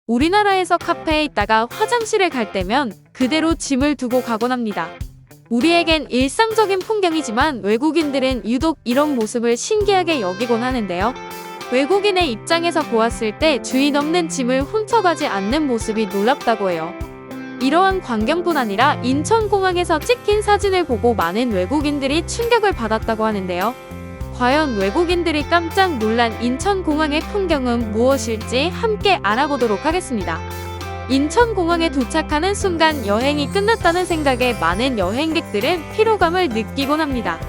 우리나라에서 카페에 있다가 화장실에 갈 때면 그대로 짐을 두고 가곤 합니다. 우리에겐 일상적인 풍경이지만 외국인들은 유독 이런 모습을 신기하게 여기곤 하는데요. 외국인의 입장에서 보았을 때 주인 없는 짐을 훔쳐가지 않는 모습이 놀랍다고 해요. 이러한 광경뿐 아니라 인천공항에서 찍힌 사진을 보고 많은 외국인들이 충격을 받았다고 하는데요. 과연 외국인들이 깜짝 놀란 인천공항의 풍경은 무엇일지 함께 알아보도록 하겠습니다. 인천공항에 도착하는 순간 여행이 끝났다는 생각에 많은 여행객들은 피로감을 느끼곤 합니다.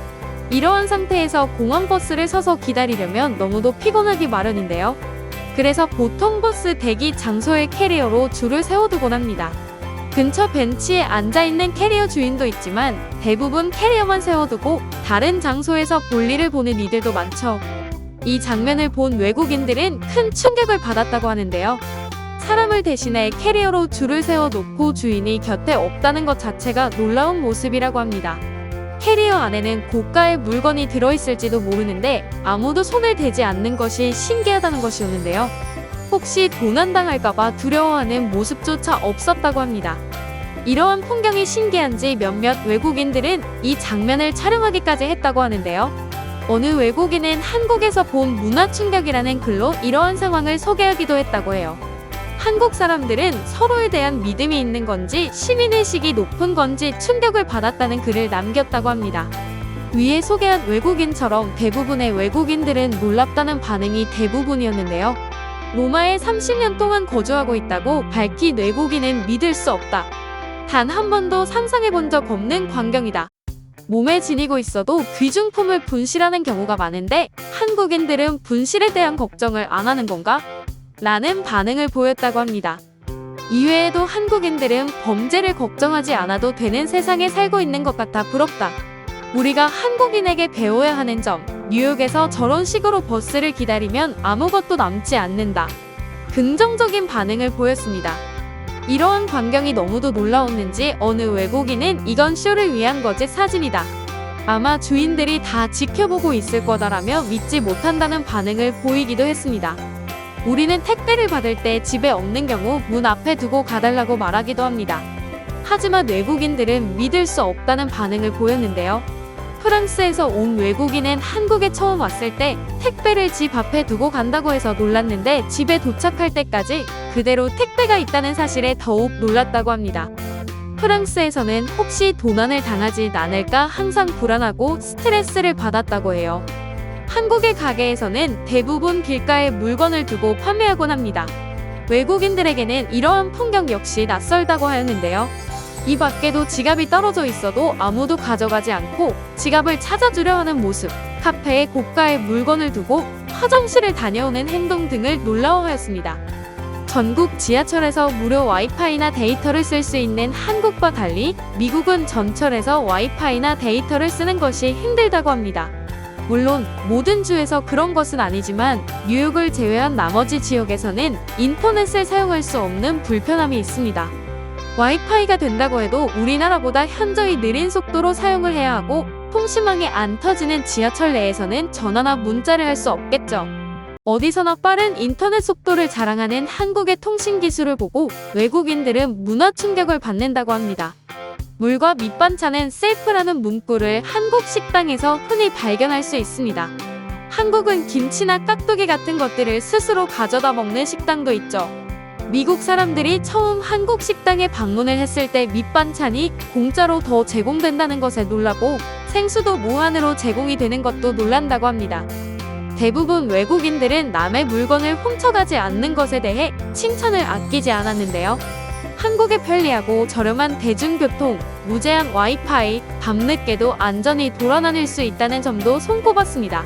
이러한 상태에서 공항버스를 서서 기다리려면 너무도 피곤하기 마련인데요. 그래서 보통 버스 대기 장소의 캐리어로 줄을 세워두곤 합니다. 근처 벤치에 앉아있는 캐리어 주인도 있지만 대부분 캐리어만 세워두고 다른 장소에서 볼일을 보는 이들도 많죠. 이 장면을 본 외국인들은 큰 충격을 받았다고 하는데요. 사람을 대신해 캐리어로 줄을 세워놓고 주인이 곁에 없다는 것 자체가 놀라운 모습이라고 합니다. 캐리어 안에는 고가의 물건이 들어있을지도 모르는데 아무도 손을 대지 않는 것이 신기하다는 것이었는데요. 혹시 도난당할까봐 두려워하는 모습조차 없었다고 합니다. 이러한 풍경이 신기한지 몇몇 외국인들은 이 장면을 촬영하기까지 했다고 하는데요. 어느 외국인은 한국에서 본 문화 충격이라는 글로 이러한 상황을 소개하기도 했다고 해요. 한국 사람들은 서로에 대한 믿음이 있는 건지 시민의식이 높은 건지 충격을 받았다는 글을 남겼다고 합니다. 위에 소개한 외국인처럼 대부분의 외국인들은 놀랍다는 반응이 대부분이었는데요. 로마에 30년 동안 거주하고 있다고 밝힌 외국인은 믿을 수 없다. 단 한 번도 상상해본 적 없는 광경이다. 몸에 지니고 있어도 귀중품을 분실하는 경우가 많은데 한국인들은 분실에 대한 걱정을 안 하는 건가? 라는 반응을 보였다고 합니다. 이외에도 한국인들은 범죄를 걱정하지 않아도 되는 세상에 살고 있는 것 같아 부럽다. 우리가 한국인에게 배워야 하는 점, 뉴욕에서 저런 식으로 버스를 기다리면 아무것도 남지 않는다. 긍정적인 반응을 보였습니다. 이러한 광경이 너무도 놀라웠는지 어느 외국인은 이건 쇼를 위한 거짓 사진이다. 아마 주인들이 다 지켜보고 있을 거다라며 믿지 못한다는 반응을 보이기도 했습니다. 우리는 택배를 받을 때 집에 없는 경우 문 앞에 두고 가달라고 말하기도 합니다. 하지만 외국인들은 믿을 수 없다는 반응을 보였는데요. 프랑스에서 온 외국인은 한국에 처음 왔을 때 택배를 집 앞에 두고 간다고 해서 놀랐는데 집에 도착할 때까지 그대로 택배가 있다는 사실에 더욱 놀랐다고 합니다. 프랑스에서는 혹시 도난을 당하지 않을까 항상 불안하고 스트레스를 받았다고 해요. 한국의 가게에서는 대부분 길가에 물건을 두고 판매하곤 합니다. 외국인들에게는 이러한 풍경 역시 낯설다고 하였는데요. 이 밖에도 지갑이 떨어져 있어도 아무도 가져가지 않고 지갑을 찾아주려 하는 모습, 카페에 고가의 물건을 두고 화장실을 다녀오는 행동 등을 놀라워하였습니다. 전국 지하철에서 무료 와이파이나 데이터를 쓸 수 있는 한국과 달리 미국은 전철에서 와이파이나 데이터를 쓰는 것이 힘들다고 합니다. 물론 모든 주에서 그런 것은 아니지만 뉴욕을 제외한 나머지 지역에서는 인터넷을 사용할 수 없는 불편함이 있습니다. 와이파이가 된다고 해도 우리나라보다 현저히 느린 속도로 사용을 해야 하고 통신망이 안 터지는 지하철 내에서는 전화나 문자를 할 수 없겠죠. 어디서나 빠른 인터넷 속도를 자랑하는 한국의 통신 기술을 보고 외국인들은 문화 충격을 받는다고 합니다. 물과 밑반찬은 셀프라는 문구를 한국 식당에서 흔히 발견할 수 있습니다. 한국은 김치나 깍두기 같은 것들을 스스로 가져다 먹는 식당도 있죠. 미국 사람들이 처음 한국 식당에 방문을 했을 때 밑반찬이 공짜로 더 제공된다는 것에 놀라고 생수도 무한으로 제공이 되는 것도 놀란다고 합니다. 대부분 외국인들은 남의 물건을 훔쳐가지 않는 것에 대해 칭찬을 아끼지 않았는데요. 한국의 편리하고 저렴한 대중교통, 무제한 와이파이, 밤늦게도 안전히 돌아다닐 수 있다는 점도 손꼽았습니다.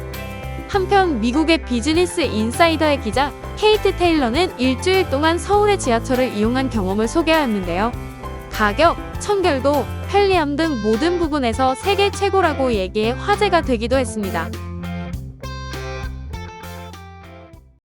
한편 미국의 비즈니스 인사이더의 기자 케이트 테일러는 일주일 동안 서울의 지하철을 이용한 경험을 소개하였는데요. 가격, 청결도, 편리함 등 모든 부분에서 세계 최고라고 얘기해 화제가 되기도 했습니다.